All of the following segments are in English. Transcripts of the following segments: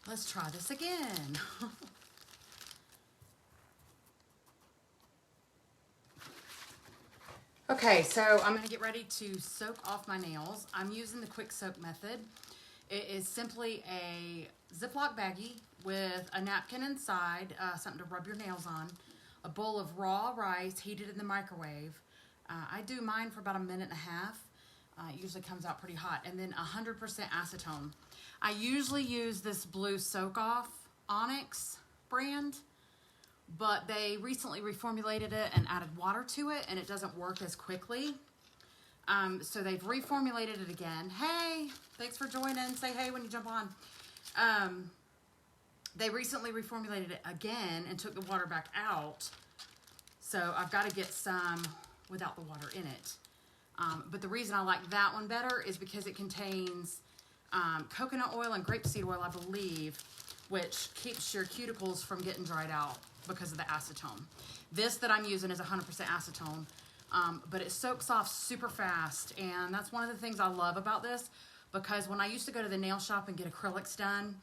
Let's try this again. Okay, so I'm gonna get ready to soak off my nails. I'm using the quick soak method. It is simply a Ziploc baggie with a napkin inside, something to rub your nails on, a bowl of raw rice heated in the microwave. I do mine for about a minute and a half. It usually comes out pretty hot. And then 100% acetone. I usually use this blue Soak Off Onyx brand, but they recently reformulated it and added water to it, and it doesn't work as quickly. So they've reformulated it again. Hey, thanks for joining. Say hey when you jump on. They recently reformulated it again and took the water back out. So I've got to get some without the water in it. But the reason I like that one better is because it contains coconut oil and grapeseed oil, I believe, which keeps your cuticles from getting dried out because of the acetone. This that I'm using is 100% acetone, but it soaks off super fast, and that's one of the things I love about this, because when I used to go to the nail shop and get acrylics done,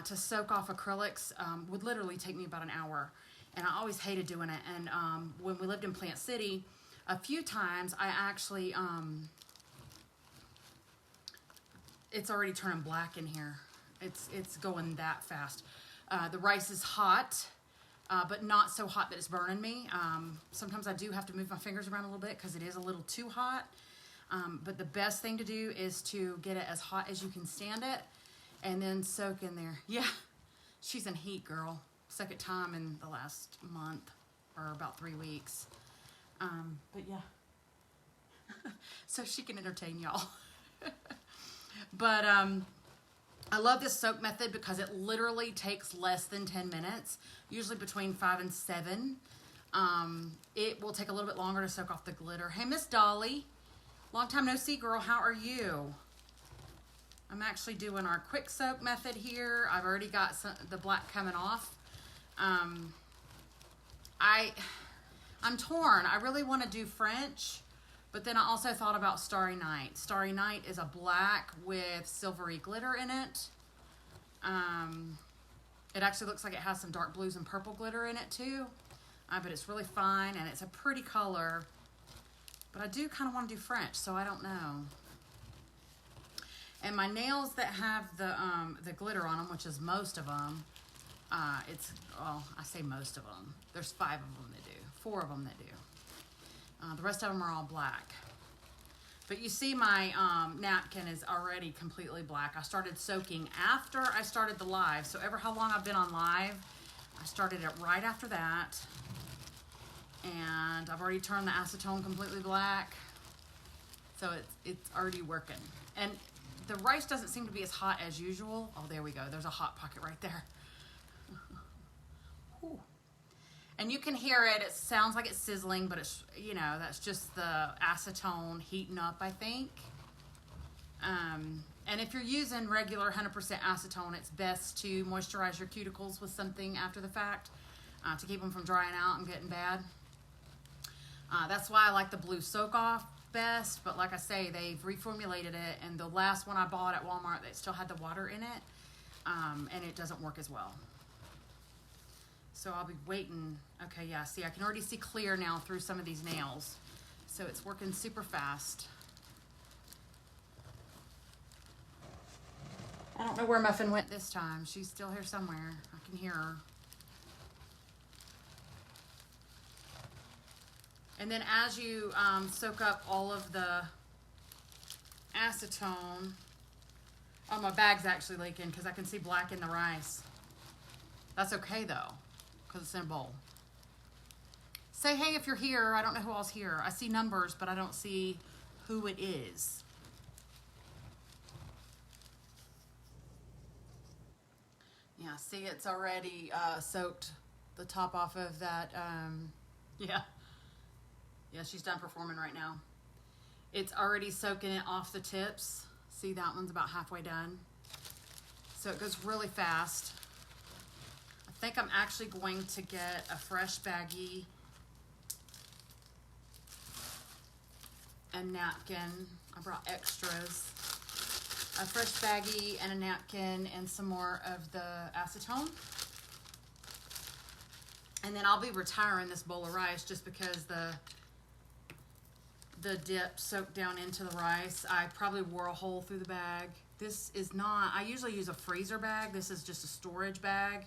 to soak off acrylics would literally take me about an hour, and I always hated doing it. And when we lived in Plant City, a few times I actually, it's already turning black in here. It's going that fast. The rice is hot, but not so hot that it's burning me. Sometimes I do have to move my fingers around a little bit because it is a little too hot. But the best thing to do is to get it as hot as you can stand it and then soak in there. Yeah, she's in heat, girl. Second time in the last month or about 3 weeks. But yeah, so she can entertain y'all. But I love this soak method because it literally takes less than 10 minutes, usually between 5 and 7. It will take a little bit longer to soak off the glitter. Hey, Miss Dolly, long time no see, girl. How are you? I'm actually doing our quick soak method here. I've already got the black coming off. I'm torn. I really want to do French, but then I also thought about Starry Night. Starry Night is a black with silvery glitter in it. It actually looks like it has some dark blues and purple glitter in it too. But it's really fine, and it's a pretty color. But I do kind of want to do French, so I don't know. And my nails that have the glitter on them, which is most of them, well, I say most of them. There's 5 of them that do. 4 of them that do. The rest of them are all black. But you see my napkin is already completely black. I started soaking after I started the live. So ever how long I've been on live, I started it right after that. And I've already turned the acetone completely black. So it's already working. And the rice doesn't seem to be as hot as usual. Oh, there we go. There's a hot pocket right there. Whew. And you can hear it. It sounds like it's sizzling, but it's, you know, that's just the acetone heating up, I think. And if you're using regular 100% acetone, it's best to moisturize your cuticles with something after the fact to keep them from drying out and getting bad. That's why I like the blue Soak Off best, but like I say, they've reformulated it, and the last one I bought at Walmart, it still had the water in it, and it doesn't work as well. So I'll be waiting. Okay, yeah, see, I can already see clear now through some of these nails. So it's working super fast. I don't know where Muffin went this time. She's still here somewhere. I can hear her. And then as you soak up all of the acetone, oh, my bag's actually leaking because I can see black in the rice. That's okay though, because it's in a bowl. Say hey if you're here. I don't know who else here. I see numbers, but I don't see who it is. Yeah, see, it's already soaked the top off of that. Yeah. Yeah, she's done performing right now. It's already soaking it off the tips. See, that one's about halfway done. So it goes really fast. I think I'm actually going to get a fresh baggie, a napkin. I brought extras. a fresh baggie and a napkin and some more of the acetone. And then I'll be retiring this bowl of rice just because the dip soaked down into the rice. I probably wore a hole through the bag. This is not, I usually use a freezer bag. This is just a storage bag.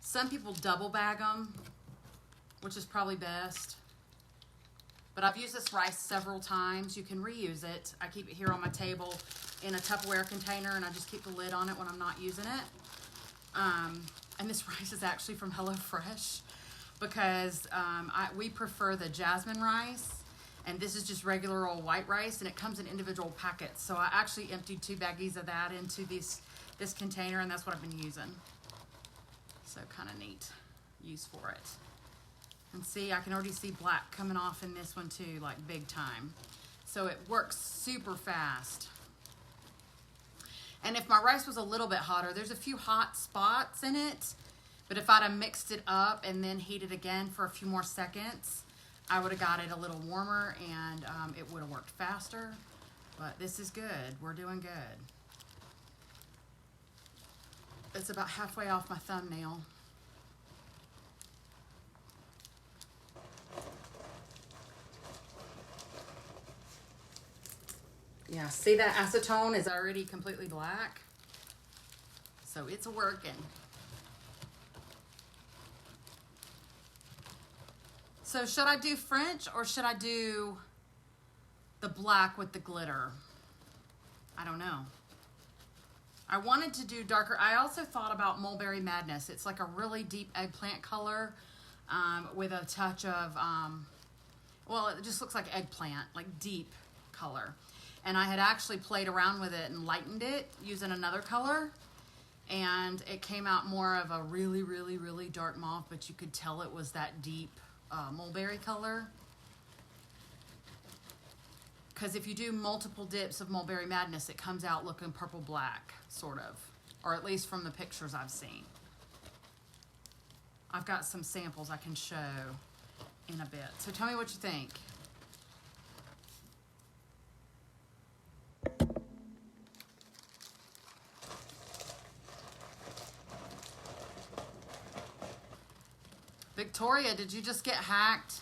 Some people double bag them, which is probably best. But I've used this rice several times. You can reuse it. I keep it here on my table in a Tupperware container, and I just keep the lid on it when I'm not using it. And this rice is actually from HelloFresh because we prefer the jasmine rice, and this is just regular old white rice, and it comes in individual packets. So I actually emptied 2 baggies of that into this container, and that's what I've been using. So kind of neat use for it. And see, I can already see black coming off in this one too, like big time. So it works super fast. And if my rice was a little bit hotter, there's a few hot spots in it, but if I'd have mixed it up and then heated again for a few more seconds, I would have got it a little warmer, and it would have worked faster. But this is good. We're doing good. It's about halfway off my thumbnail. Yeah, see that acetone is already completely black? So it's working. So should I do French or should I do the black with the glitter? I don't know. I wanted to do darker. I also thought about Mulberry Madness. It's like a really deep eggplant color with a touch of, well, it just looks like eggplant, like deep color. And I had actually played around with it and lightened it using another color. And it came out more of a really, really, really dark mauve, but you could tell it was that deep mulberry color. Because if you do multiple dips of Mulberry Madness, it comes out looking purple-black, sort of. Or at least from the pictures I've seen. I've got some samples I can show in a bit. So tell me what you think. Victoria, did you just get hacked?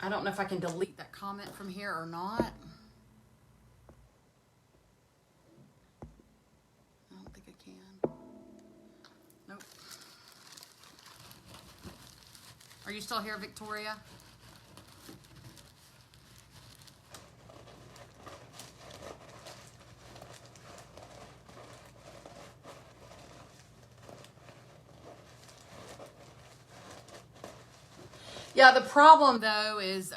I don't know if I can delete that comment from here or not. I don't think I can. Nope. Are you still here, Victoria? Yeah, the problem though is,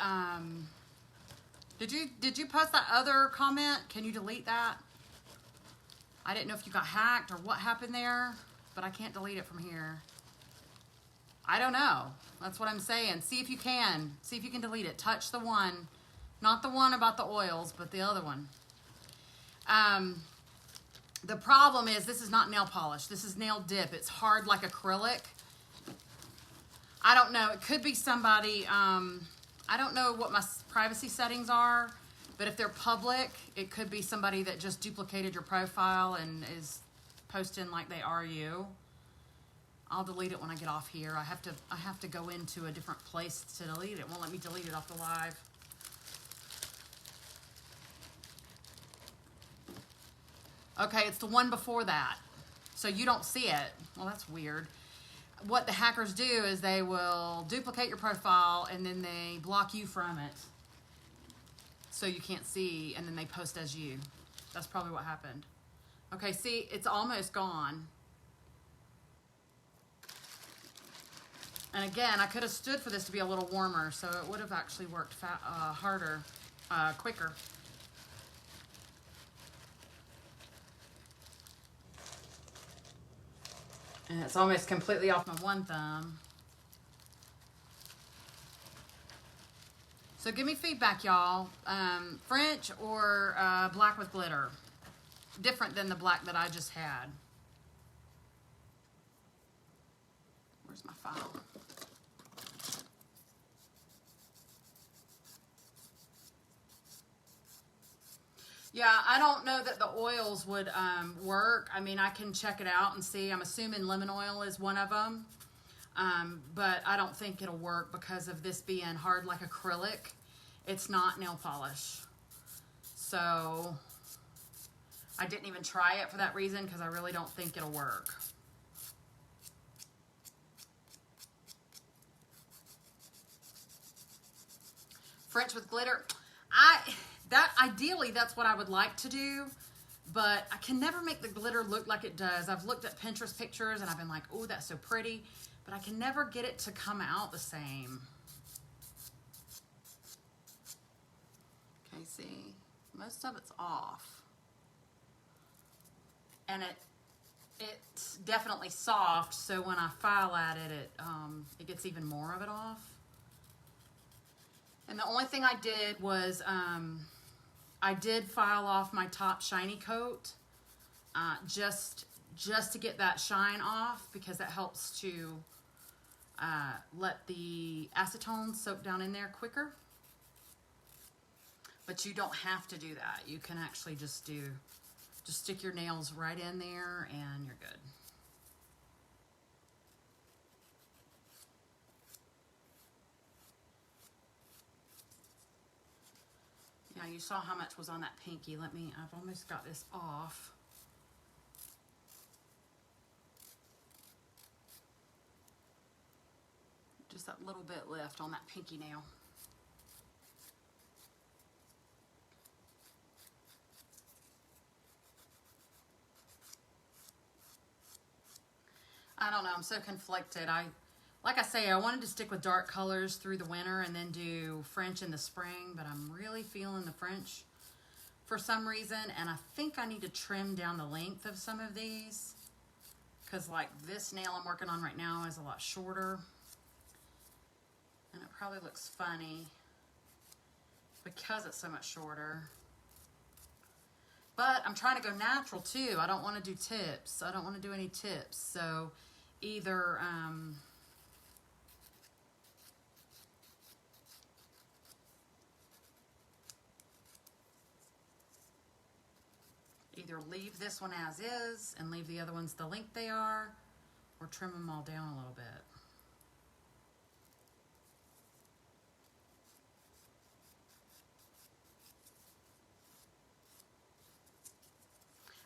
did you post that other comment? Can you delete that? I didn't know if you got hacked or what happened there, but I can't delete it from here. I don't know. That's what I'm saying. See if you can. See if you can delete it. Touch the one, not the one about the oils, but the other one. The problem is this is not nail polish. This is nail dip. It's hard like acrylic. I don't know. It could be somebody, I don't know what my privacy settings are, but if they're public, it could be somebody that just duplicated your profile and is posting like they are you. I'll delete it when I get off here. I have to go into a different place to delete it. It won't let me delete it off the live. Okay, it's the one before that. So you don't see it. Well, that's weird. What the hackers do is they will duplicate your profile and then they block you from it. So you can't see, and then they post as you. That's probably what happened. Okay, see, it's almost gone. And again, I could have stood for this to be a little warmer, so it would have actually worked harder, quicker. And it's almost completely off my one thumb. So give me feedback, y'all. French or black with glitter? Different than the black that I just had. Where's my file? Yeah, I don't know that the oils would work. I mean, I can check it out and see. I'm assuming lemon oil is one of them. But I don't think it'll work because of this being hard like acrylic. It's not nail polish. So I didn't even try it for that reason because I really don't think it'll work. French with glitter. Ideally that's what I would like to do, but I can never make the glitter look like it does. I've looked at Pinterest pictures and I've been like, oh, that's so pretty, but I can never get it to come out the same. Okay, see, most of it's off. And it's definitely soft, so when I file at it, it gets even more of it off. And the only thing I did was I did file off my top shiny coat just to get that shine off, because that helps to let the acetone soak down in there quicker. But you don't have to do that. You can actually just stick your nails right in there and you're good. Now you saw how much was on that pinky. I've almost got this off. Just that little bit left on that pinky nail. I don't know, I'm so conflicted. Like I say, I wanted to stick with dark colors through the winter and then do French in the spring, but I'm really feeling the French for some reason, and I think I need to trim down the length of some of these, because like this nail I'm working on right now is a lot shorter, and it probably looks funny because it's so much shorter. But I'm trying to go natural too. I don't want to do tips. I don't want to do any tips. So either either leave this one as is and leave the other ones the length they are, or trim them all down a little bit.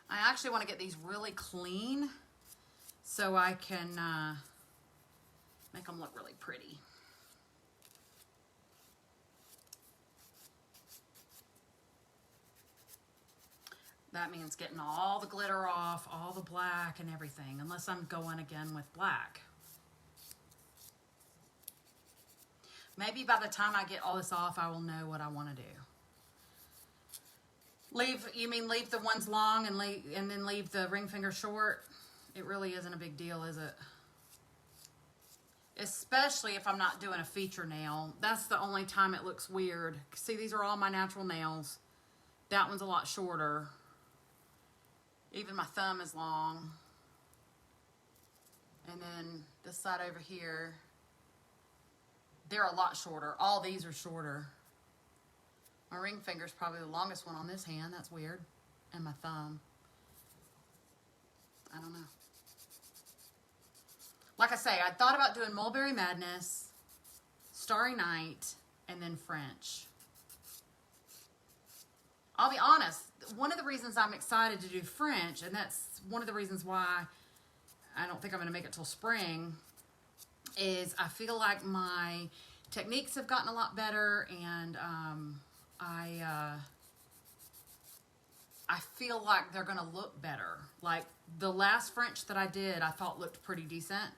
I actually want to get these really clean so I can make them look really pretty. That means getting all the glitter off, all the black and everything, unless I'm going again with black. Maybe by the time I get all this off, I will know what I want to do. You mean leave the ones long and then leave the ring finger short? It really isn't a big deal, is it? Especially if I'm not doing a feature nail. That's the only time it looks weird. See, these are all my natural nails. That one's a lot shorter. Even my thumb is long. And then this side over here, they're a lot shorter. All these are shorter. My ring finger is probably the longest one on this hand. That's weird. And my thumb. I don't know. Like I say, I thought about doing Mulberry Madness, Starry Night, and then French. I'll be honest, one of the reasons I'm excited to do French, and that's one of the reasons why I don't think I'm going to make it till spring, is I feel like my techniques have gotten a lot better, and I feel like they're going to look better. Like the last French that I did, I thought looked pretty decent.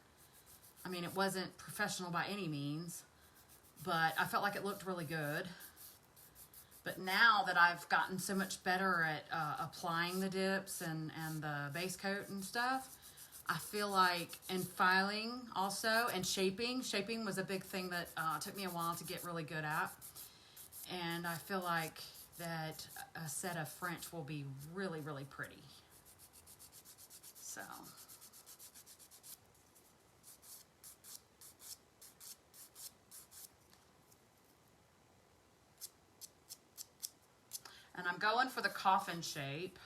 I mean, it wasn't professional by any means, but I felt like it looked really good. But now that I've gotten so much better at applying the dips and the base coat and stuff, I feel like, and filing also, and shaping was a big thing that took me a while to get really good at. And I feel like that a set of French will be really, really pretty. So. And I'm going for the coffin shape.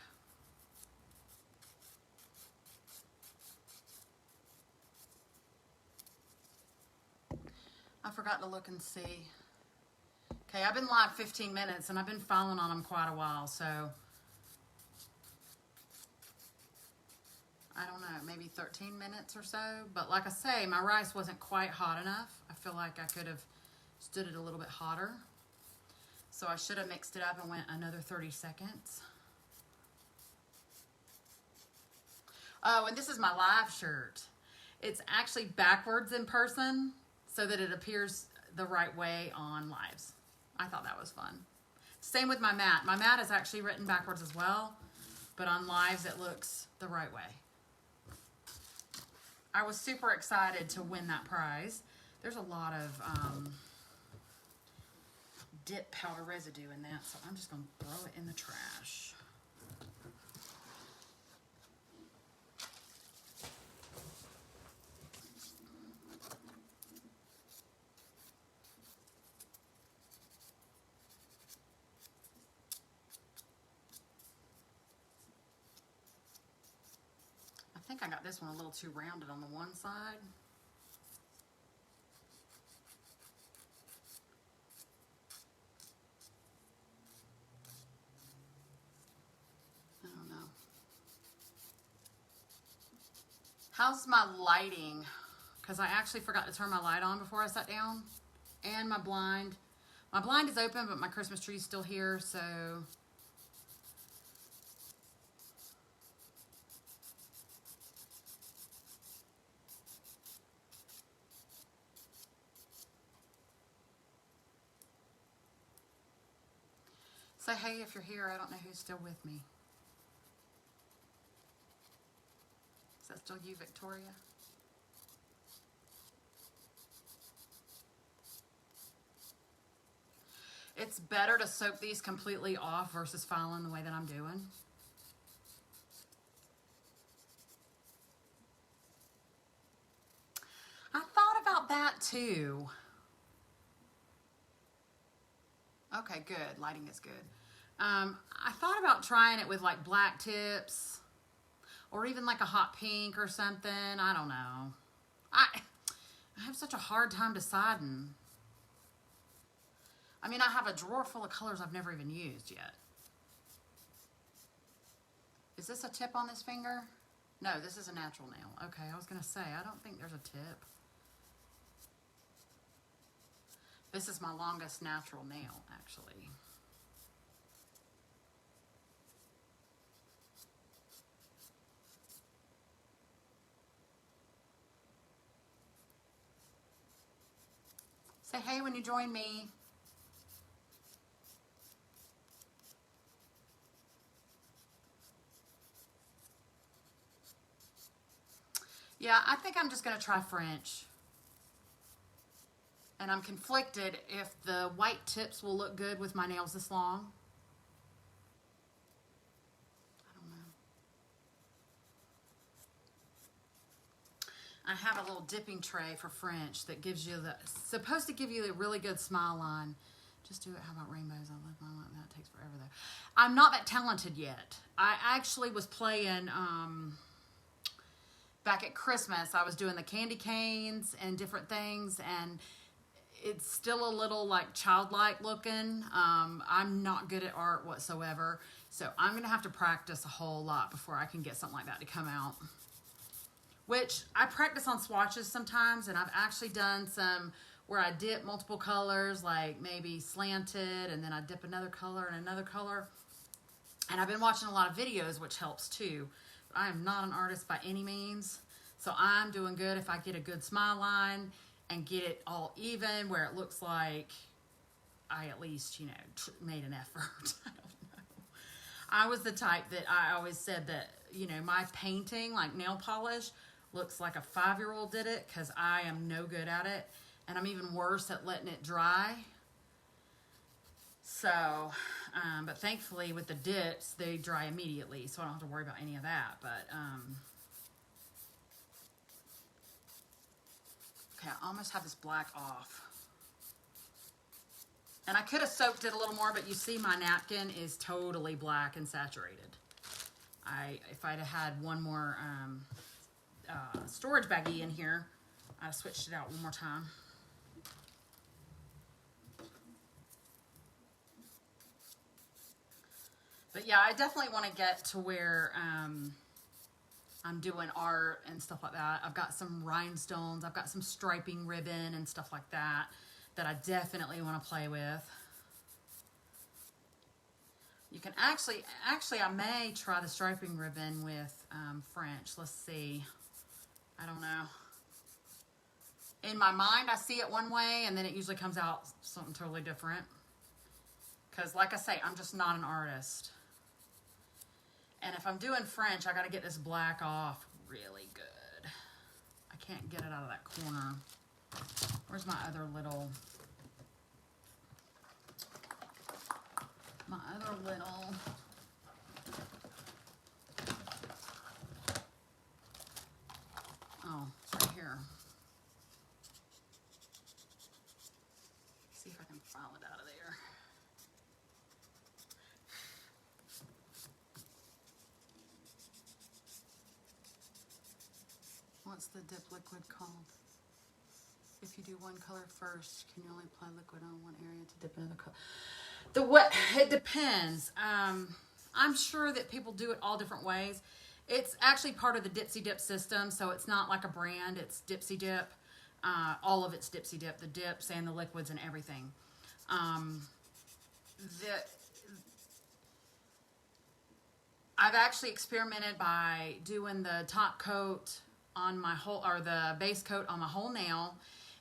I forgot to look and see. Okay, I've been live 15 minutes and I've been following on them quite a while, so I don't know, maybe 13 minutes or so. But like I say, my rice wasn't quite hot enough. I feel like I could have stood it a little bit hotter. So I should have mixed it up and went another 30 seconds. Oh, and this is my live shirt. It's actually backwards in person so that it appears the right way on lives. I thought that was fun. Same with my mat. My mat is actually written backwards as well, but on lives it looks the right way. I was super excited to win that prize. There's a lot of dip powder residue in that, so I'm just going to throw it in the trash. I think I got this one a little too rounded on the one side. I don't know. How's my lighting? Because I actually forgot to turn my light on before I sat down. And my blind. My blind is open, but my Christmas tree is still here, so... Say hey if you're here. I don't know who's still with me. Is that still you, Victoria? It's better to soak these completely off versus filing the way that I'm doing. I thought about that too. Okay, good. Lighting is good. I thought about trying it with like black tips or even like a hot pink or something. I don't know. I have such a hard time deciding. I mean, I have a drawer full of colors I've never even used yet. Is this a tip on this finger? No, this is a natural nail. Okay, I was going to say, I don't think there's a tip. This is my longest natural nail, actually. Say hey when you join me. Yeah, I think I'm just going to try French. And I'm conflicted if the white tips will look good with my nails this long. I don't know. I have a little dipping tray for French that gives you supposed to give you a really good smile line. Just do it. How about rainbows? I love mine like that. It takes forever though. I'm not that talented yet. I actually was playing, back at Christmas, I was doing the candy canes and different things, and it's still a little like childlike looking. I'm not good at art whatsoever, so I'm gonna have to practice a whole lot before I can get something like that to come out. Which I practice on swatches sometimes, and I've actually done some where I dip multiple colors, like maybe slanted, and then I dip another color and another color. And I've been watching a lot of videos, which helps too. But I am not an artist by any means, so I'm doing good if I get a good smile line and get it all even where it looks like I at least, you know, made an effort. I don't know. I was the type that I always said that, you know, my painting, like nail polish, looks like a 5-year-old did it because I am no good at it. And I'm even worse at letting it dry. So, but thankfully with the dips, they dry immediately, so I don't have to worry about any of that. But, okay, I almost have this black off. And I could have soaked it a little more, but you see my napkin is totally black and saturated. If I'd have had one more storage baggie in here, I'd have switched it out one more time. But yeah, I definitely want to get to where I'm doing art and stuff like that. I've got some rhinestones, I've got some striping ribbon and stuff like that I definitely want to play with. You can actually I may try the striping ribbon with French. Let's see. I don't know. In my mind, I see it one way, and then it usually comes out something totally different. Because, like I say, I'm just not an artist. And if I'm doing French, I got to get this black off really good. I can't get it out of that corner. Where's my other little... Oh, it's right here. See if I can file it out of there. What's the dip liquid called? If you do one color first, can you only apply liquid on one area to dip another color? It depends. I'm sure that people do it all different ways. It's actually part of the Dipsy Dip system, so it's not like a brand. It's Dipsy Dip. All of it's Dipsy Dip, the dips and the liquids and everything. I've actually experimented by doing the top coat on my whole, or the base coat on my whole nail,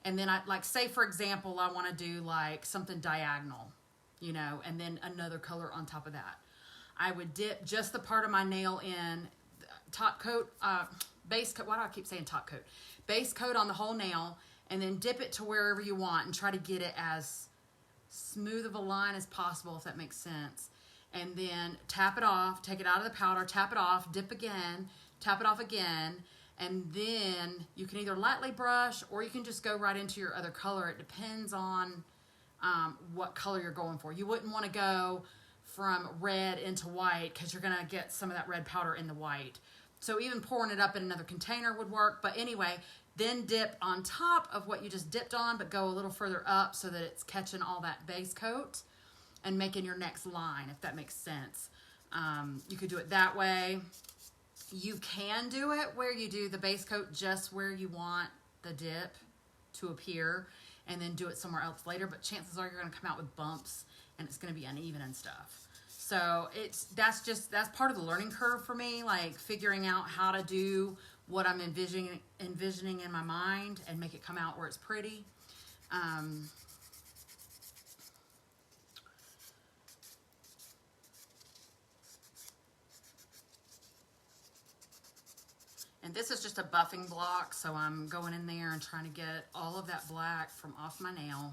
and then I, like, say for example, I want to do like something diagonal, you know, and then another color on top of that. I would dip just the part of my nail in top coat, base coat. Why do I keep saying top coat? Base coat on the whole nail, and then dip it to wherever you want and try to get it as smooth of a line as possible, if that makes sense. And then tap it off, take it out of the powder, tap it off, dip again, tap it off again, and then you can either lightly brush or you can just go right into your other color. It depends on what color you're going for. You wouldn't want to go from red into white because you're going to get some of that red powder in the white. So even pouring it up in another container would work. But anyway, then dip on top of what you just dipped on, but go a little further up so that it's catching all that base coat and making your next line, if that makes sense. You could do it that way. You can do it where you do the base coat just where you want the dip to appear and then do it somewhere else later, but chances are you're going to come out with bumps and it's going to be uneven and stuff. So that's part of the learning curve for me, like figuring out how to do what I'm envisioning in my mind and make it come out where it's pretty. And this is just a buffing block, so I'm going in there and trying to get all of that black from off my nail.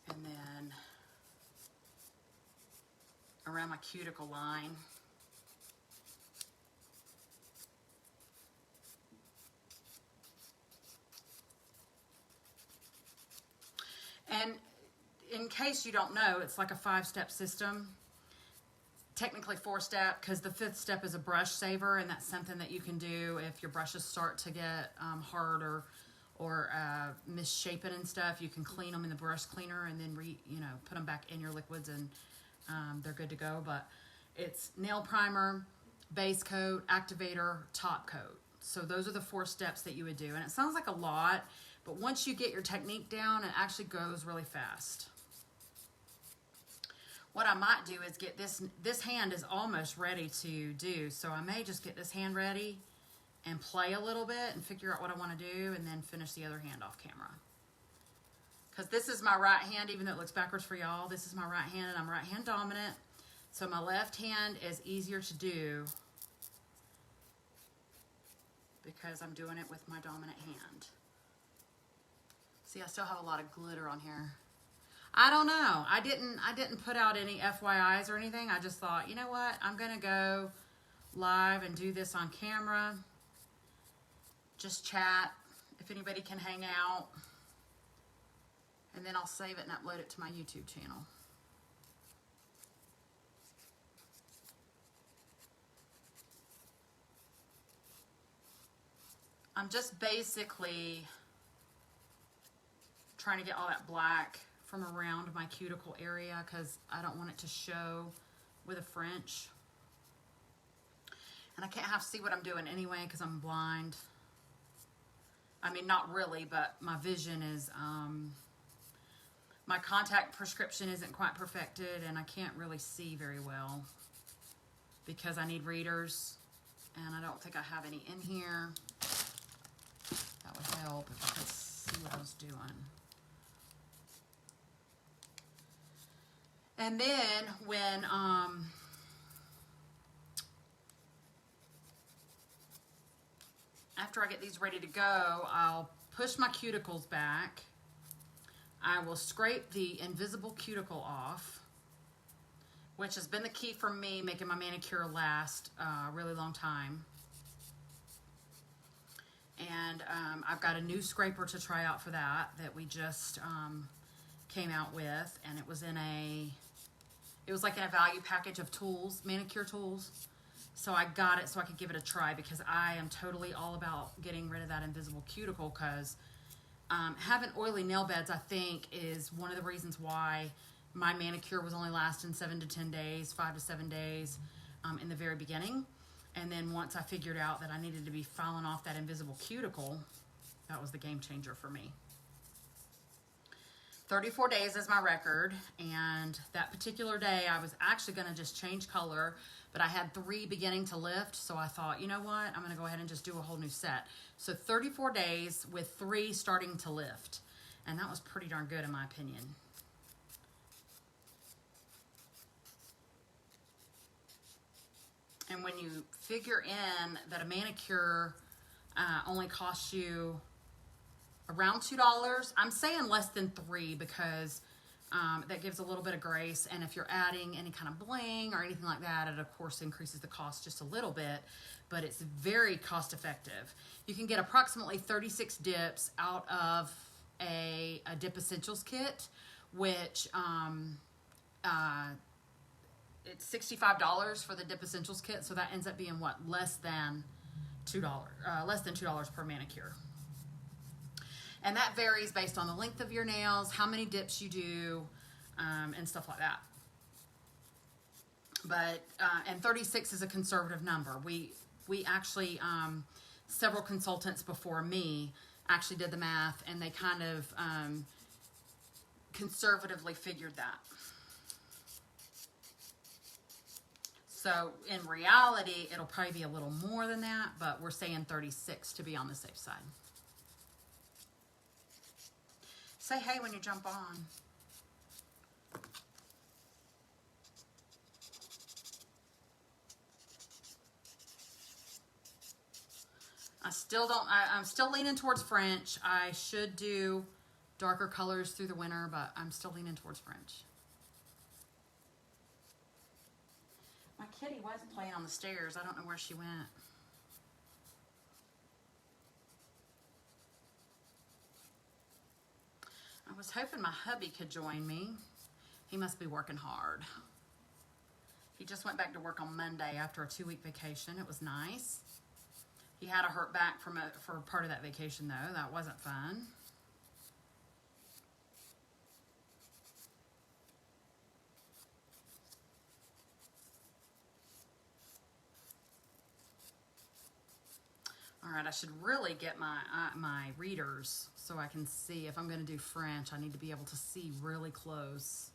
And then around my cuticle line. And in case you don't know, it's like a 5-step system. Technically 4-step, because the 5th step is a brush saver, and that's something that you can do if your brushes start to get hard or misshapen and stuff. You can clean them in the brush cleaner and then put them back in your liquids, and they're good to go. But it's nail primer, base coat, activator, top coat. So those are the 4 steps that you would do. And it sounds like a lot, but once you get your technique down, it actually goes really fast. What I might do is get this hand is almost ready to do, so I may just get this hand ready and play a little bit and figure out what I want to do and then finish the other hand off camera. Because this is my right hand, even though it looks backwards for y'all, this is my right hand and I'm right hand dominant. So my left hand is easier to do because I'm doing it with my dominant hand. See, I still have a lot of glitter on here. I don't know. I didn't put out any FYIs or anything. I just thought, you know what? I'm going to go live and do this on camera. Just chat if anybody can hang out. and then I'll save it and upload it to my YouTube channel. I'm just basically trying to get all that black from around my cuticle area because I don't want it to show with a French. And I can't half see what I'm doing anyway because I'm blind. I mean, not really, but my vision is, my contact prescription isn't quite perfected and I can't really see very well because I need readers and I don't think I have any in here. That would help if I could see what I was doing. And then when, after I get these ready to go, I'll push my cuticles back. I will scrape the invisible cuticle off, which has been the key for me making my manicure last a really long time. And I've got a new scraper to try out for that we just came out with, and it was like in a value package of tools, manicure tools. So I got it so I could give it a try because I am totally all about getting rid of that invisible cuticle because having oily nail beds, I think, is one of the reasons why my manicure was only lasting 7 to 10 days, 5 to 7 days in the very beginning. And then once I figured out that I needed to be filing off that invisible cuticle, that was the game changer for me. 34 days is my record, and that particular day I was actually going to just change color, but I had 3 beginning to lift, so I thought, you know what, I'm going to go ahead and just do a whole new set. So 34 days with 3 starting to lift, and that was pretty darn good in my opinion. And when you figure in that a manicure only costs you around $2, I'm saying less than $3 because that gives a little bit of grace. And if you're adding any kind of bling or anything like that, it of course increases the cost just a little bit, but it's very cost effective. You can get approximately 36 dips out of a Dip Essentials kit, which it's $65 for the Dip Essentials kit, so that ends up being what, less than $2 per manicure. And that varies based on the length of your nails, how many dips you do, and stuff like that. But and 36 is a conservative number. We actually several consultants before me actually did the math, and they kind of conservatively figured that. So in reality, it'll probably be a little more than that, but we're saying 36 to be on the safe side. Say hey when you jump on. I'm still leaning towards French. I should do darker colors through the winter, but I'm still leaning towards French. My kitty was playing on the stairs. I don't know where she went. I was hoping my hubby could join me. He must be working hard. He just went back to work on Monday after a 2-week vacation. It was nice. He had a hurt back for part of that vacation though. That wasn't fun. All right, I should really get my readers so I can see. If I'm going to do French, I need to be able to see really close.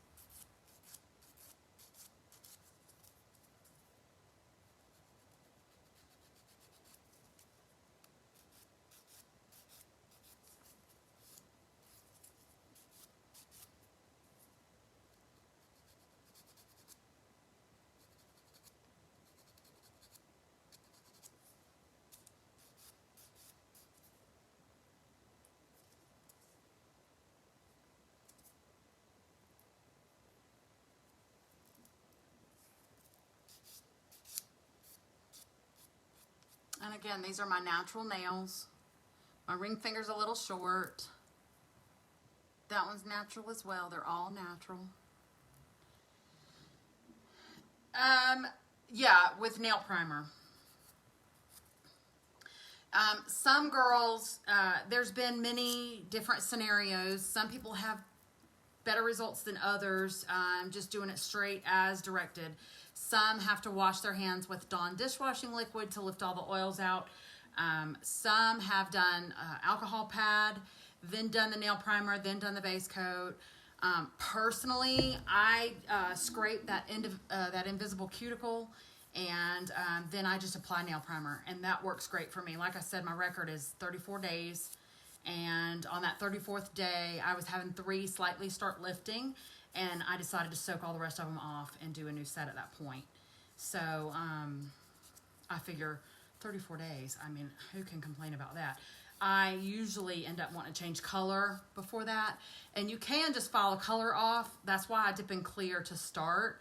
And again, these are my natural nails. My ring finger's a little short. That one's natural as well. They're all natural. Yeah, with nail primer. Some girls, there's been many different scenarios. Some people have better results than others, just doing it straight as directed. Some have to wash their hands with Dawn dishwashing liquid to lift all the oils out. Some have done alcohol pad, then done the nail primer, then done the base coat. Personally, I scrape that that invisible cuticle, and then I just apply nail primer, and that works great for me. Like I said, my record is 34 days, and on that 34th day, I was having 3 slightly start lifting, and I decided to soak all the rest of them off and do a new set at that point. So I figure 34 days, I mean, who can complain about that? I usually end up wanting to change color before that, and you can just file a color off. That's why I dip in clear to start,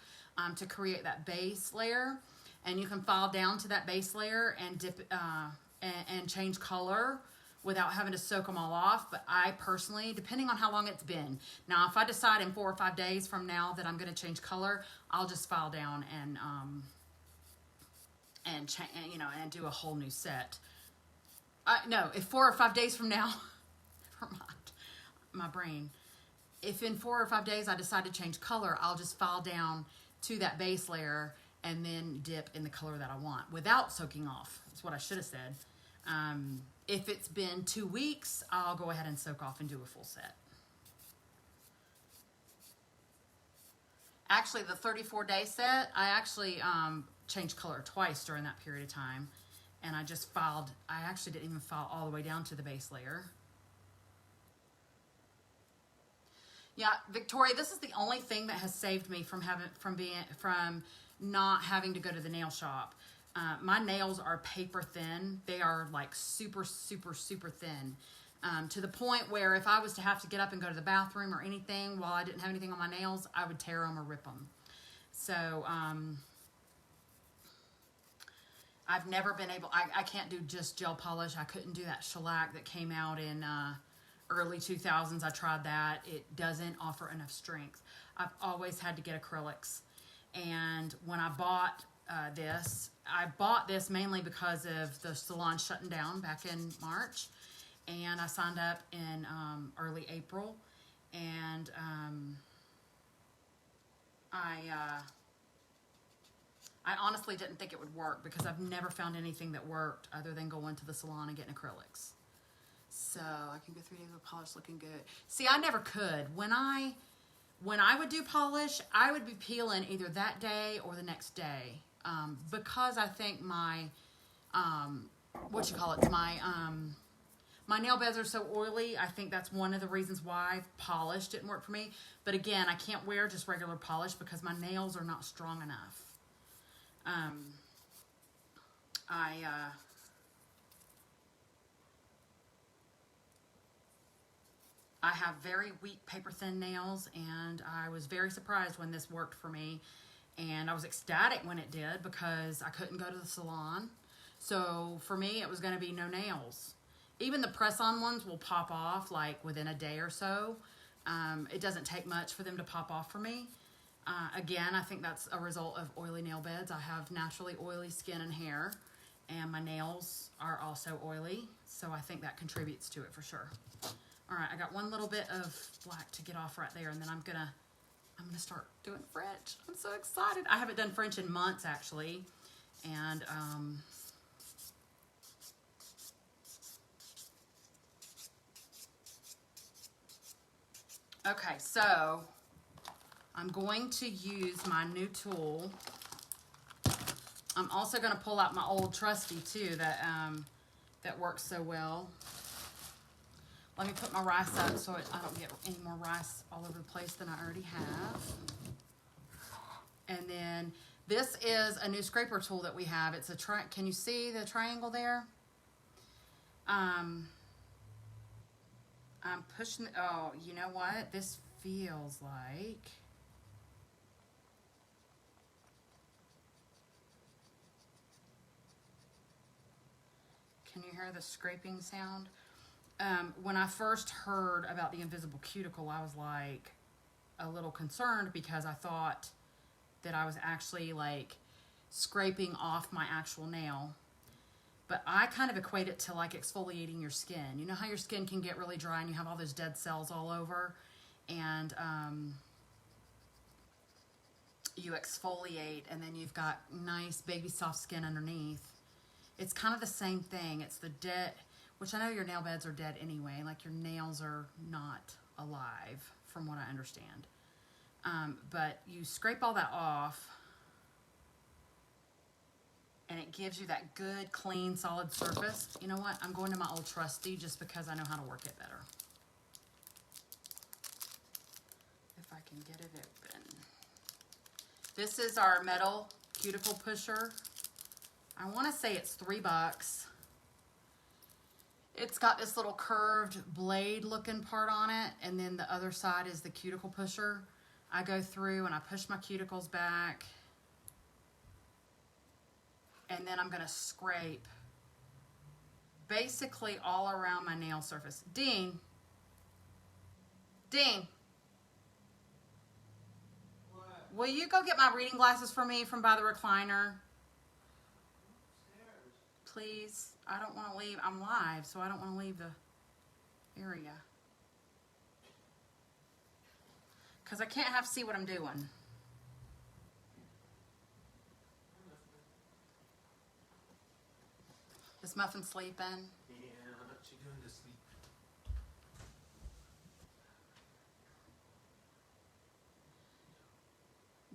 to create that base layer, and you can file down to that base layer and dip and change color without having to soak them all off. But I personally, depending on how long it's been, now if I decide in 4 or 5 days from now that I'm going to change color, I'll just file down and do a whole new set. No, if 4 or 5 days from now, never mind, my brain. If in 4 or 5 days I decide to change color, I'll just file down to that base layer and then dip in the color that I want without soaking off. That's what I should have said. If it's been 2 weeks, I'll go ahead and soak off and do a full set. Actually, the 34-day set, I actually changed color twice during that period of time. And I just filed, I actually didn't even file all the way down to the base layer. Yeah, Victoria, this is the only thing that has saved me from not having to go to the nail shop. My nails are paper thin. They are like super, super, super thin. To the point where if I was to have to get up and go to the bathroom or anything while I didn't have anything on my nails, I would tear them or rip them. So, I've never been able, I can't do just gel polish. I couldn't do that shellac that came out in early 2000s. I tried that. It doesn't offer enough strength. I've always had to get acrylics. And when I bought I bought this mainly because of the salon shutting down back in March. And I signed up in early April. And I honestly didn't think it would work because I've never found anything that worked other than going to the salon and getting acrylics. So I can go through the polish looking good. See, I never could. When I would do polish, I would be peeling either that day or the next day, because I think my my nail beds are so oily. I think that's one of the reasons why polish didn't work for me. But again, I can't wear just regular polish because my nails are not strong enough. I have very weak paper thin nails, and I was very surprised when this worked for me, and I was ecstatic when it did because I couldn't go to the salon. So for me, it was going to be no nails. Even the press-on ones will pop off like within a day or so. It doesn't take much for them to pop off for me. Again, I think that's a result of oily nail beds. I have naturally oily skin and hair, and my nails are also oily, so I think that contributes to it for sure. All right, I got one little bit of black to get off right there, and then I'm gonna start doing French. I'm so excited. I haven't done French in months actually, and okay, so I'm going to use my new tool. I'm also going to pull out my old trusty too that works so well. Let me put my rice up so I don't get any more rice all over the place than I already have. And then this is a new scraper tool that we have. It's a can you see the triangle there? I'm pushing, oh, you know what? This feels like, can you hear the scraping sound? When I first heard about the invisible cuticle, I was like a little concerned because I thought that I was actually like scraping off my actual nail. But I kind of equate it to like exfoliating your skin. You know how your skin can get really dry and you have all those dead cells all over? And you exfoliate and then you've got nice baby soft skin underneath. It's kind of the same thing. It's the dead, which I know your nail beds are dead anyway. Like your nails are not alive from what I understand. But you scrape all that off and it gives you that good, clean, solid surface. You know what? I'm going to my old trusty just because I know how to work it better. If I can get it open. This is our metal cuticle pusher. I want to say it's $3. It's got this little curved blade looking part on it, and then the other side is the cuticle pusher. I go through and I push my cuticles back, and then I'm going to scrape basically all around my nail surface. Dean. What? Will you go get my reading glasses for me from by the recliner? Please. I don't want to leave. I'm live, so I don't want to leave the area. Because I can't see what I'm doing. Is Muffin sleeping? Yeah, she's going to sleep.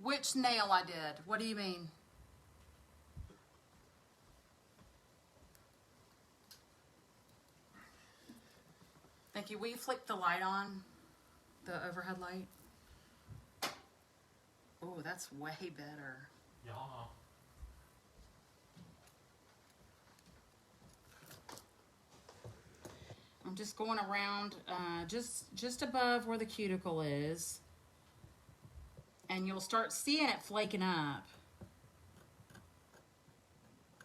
Which nail I did? What do you mean? Thank you. Will you flick the light on? The overhead light? Oh, that's way better. Yeah. I'm just going around just above where the cuticle is. And you'll start seeing it flaking up.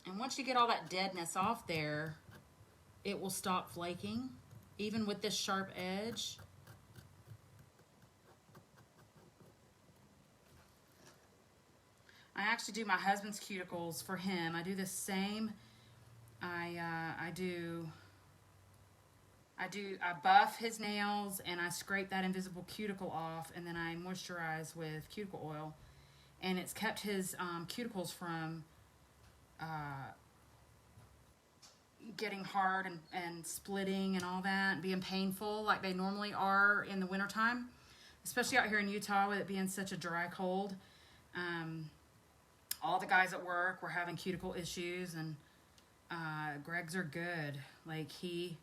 And once you get all that deadness off there, it will stop flaking, even with this sharp edge. I actually do my husband's cuticles for him. I do the same. I buff his nails and I scrape that invisible cuticle off, and then I moisturize with cuticle oil, and it's kept his cuticles from getting hard and splitting and all that, and being painful like they normally are in the wintertime, especially out here in Utah with it being such a dry cold. All the guys at work were having cuticle issues, and Greg's are good. Like, he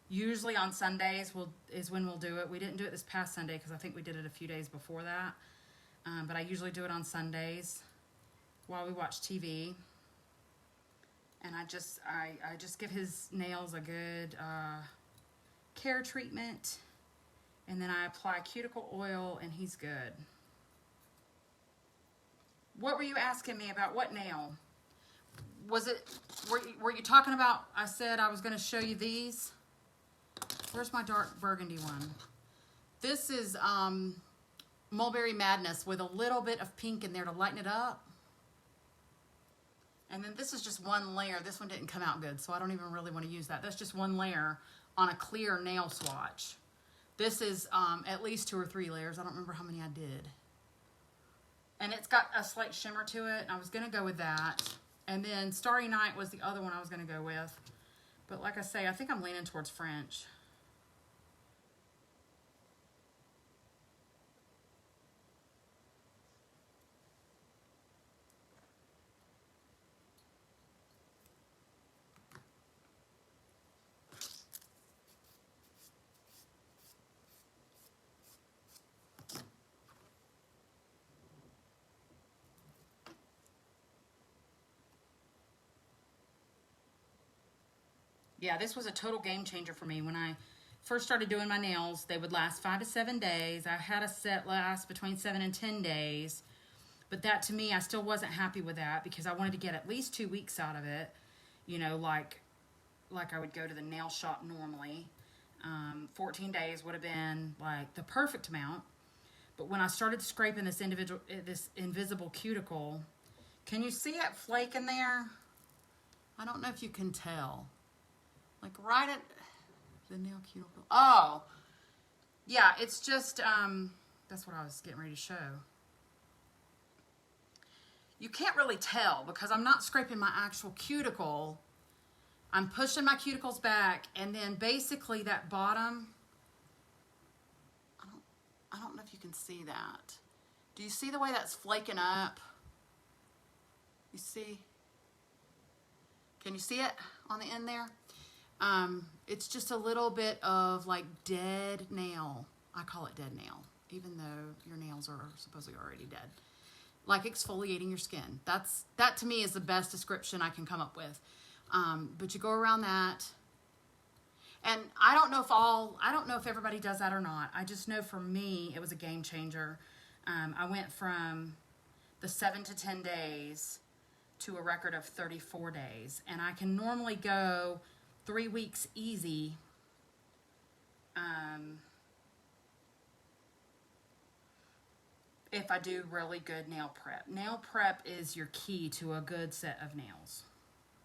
usually on Sundays is when we'll do it. We didn't do it this past Sunday because I think we did it a few days before that. But I usually do it on Sundays while we watch TV. And I just give his nails a good care treatment. And then I apply cuticle oil, and he's good. What were you asking me about? What nail? Was it, were you talking about, I said I was going to show you these? Where's my dark burgundy one? This is Mulberry Madness with a little bit of pink in there to lighten it up. And then this is just one layer. This one didn't come out good, so I don't even really want to use that. That's just one layer on a clear nail swatch. This is at least 2 or 3 layers. I don't remember how many I did. And it's got a slight shimmer to it. I was going to go with that. And then Starry Night was the other one I was going to go with. But like I say, I think I'm leaning towards French. Yeah, this was a total game changer for me. When I first started doing my nails, they would last 5 to 7 days. I had a set last between 7 and 10 days. But that, to me, I still wasn't happy with that because I wanted to get at least 2 weeks out of it. You know, like I would go to the nail shop normally. 14 days would have been like the perfect amount. But when I started scraping this invisible cuticle, can you see it flake in there? I don't know if you can tell. Like right at the nail cuticle. Oh, yeah, it's just, that's what I was getting ready to show. You can't really tell because I'm not scraping my actual cuticle. I'm pushing my cuticles back, and then basically that bottom, I don't know if you can see that. Do you see the way that's flaking up? You see? Can you see it on the end there? It's just a little bit of like dead nail. I call it dead nail, even though your nails are supposedly already dead. Like exfoliating your skin. That to me is the best description I can come up with. But you go around that, and I don't know if everybody does that or not. I just know for me, it was a game changer. I went from the 7 to 10 days to a record of 34 days, and I can normally go 3 weeks easy. If I do really good nail prep. Nail prep is your key to a good set of nails.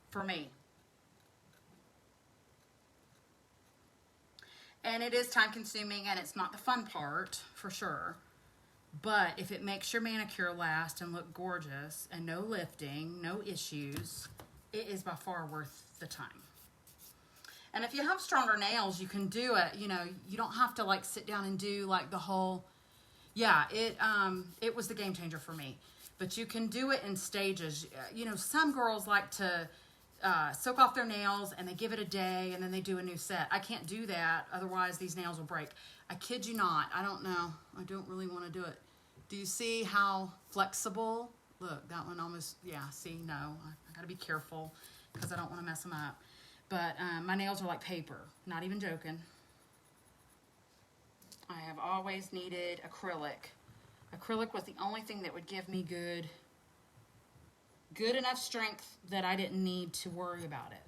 For me. And it is time consuming, and it's not the fun part, for sure. But if it makes your manicure last and look gorgeous, and no lifting, no issues, it is by far worth the time. And if you have stronger nails, you can do it. You know, you don't have to like sit down and do like the whole, yeah, it was the game changer for me. But you can do it in stages. You know, some girls like to soak off their nails and they give it a day and then they do a new set. I can't do that, otherwise these nails will break. I kid you not. I don't know. I don't really want to do it. Do you see how flexible? Look, that one almost, yeah, see, no. I got to be careful because I don't want to mess them up. But my nails are like paper, not even joking. I have always needed acrylic. Acrylic was the only thing that would give me good enough strength that I didn't need to worry about it.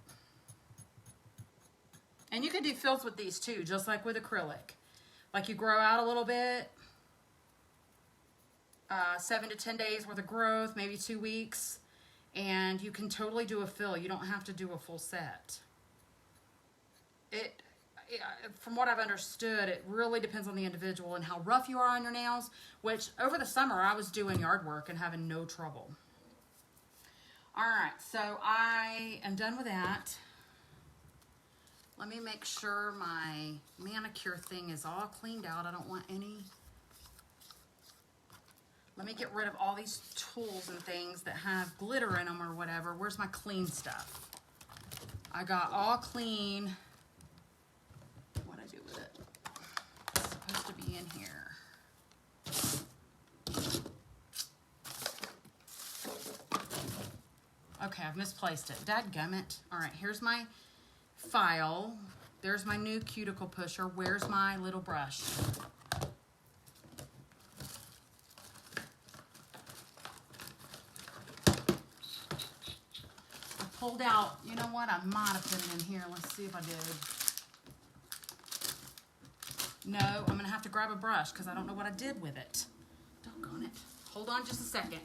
And you can do fills with these too, just like with acrylic. Like you grow out a little bit, 7 to 10 days worth of growth, maybe 2 weeks, and you can totally do a fill. You don't have to do a full set. From what I've understood, it really depends on the individual and how rough you are on your nails, which over the summer I was doing yard work and having no trouble. All right, so I am done with that. Let me make sure my manicure thing is all cleaned out. I don't want any. Let me get rid of all these tools and things that have glitter in them or whatever. Where's my clean stuff? I got all clean. What'd I do with it? It's supposed to be in here. Okay, I've misplaced it. Dadgummit. All right, here's my file. There's my new cuticle pusher. Where's my little brush? I pulled out, you know what? I might have put it in here. Let's see if I did. No, I'm going to have to grab a brush because I don't know what I did with it. Doggone it. Hold on just a second.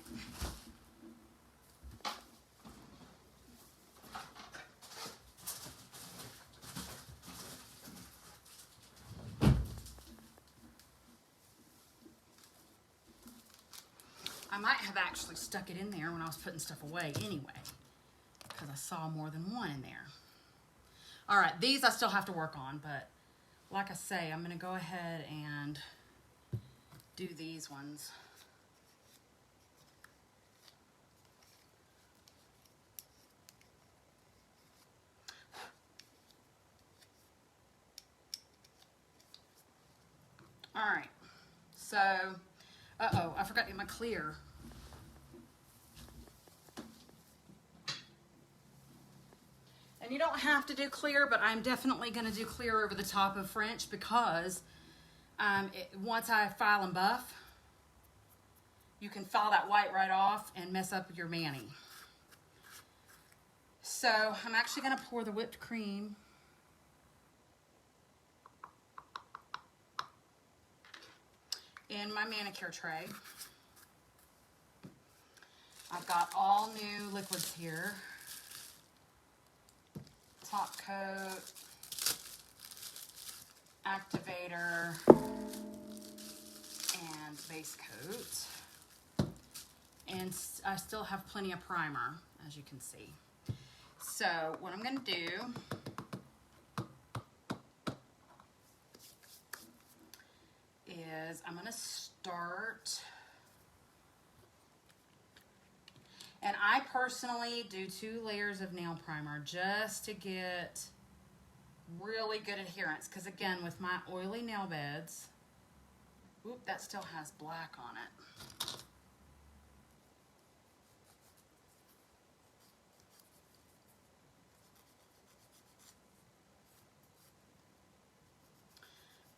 I might have actually stuck it in there when I was putting stuff away anyway, because I saw more than one in there. All right, these I still have to work on, but like I say, I'm going to go ahead and do these ones. All right, so, uh-oh, I forgot to get my clear. And you don't have to do clear, but I'm definitely going to do clear over the top of French because once I file and buff, you can file that white right off and mess up your mani. So I'm actually going to pour the whipped cream in my manicure tray. I've got all new liquids here. Top coat, activator, and base coat. And I still have plenty of primer, as you can see. So what I'm going to do is I'm going to start, and I personally do 2 layers of nail primer just to get really good adherence, because again, with my oily nail beds, whoop, that still has black on it.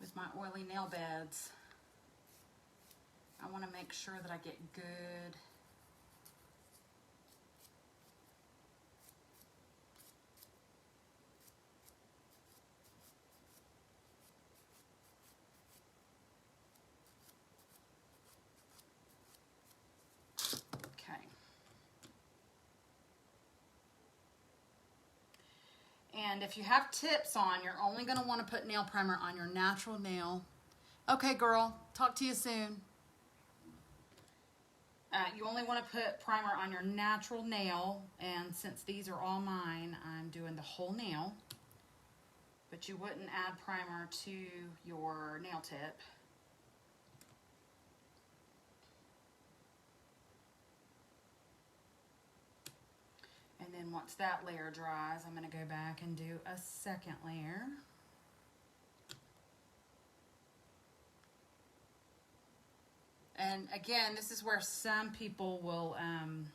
With my oily nail beds, I want to make sure that I get good And if you have tips on, you're only going to want to put nail primer on your natural nail. Okay, girl, talk to you soon. You only want to put primer on your natural nail, and since these are all mine, I'm doing the whole nail. But you wouldn't add primer to your nail tip. And then once that layer dries, I'm going to go back and do a second layer. And again, this is where some people will, I'm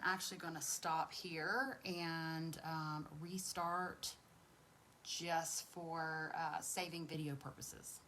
actually going to stop here and restart just for saving video purposes.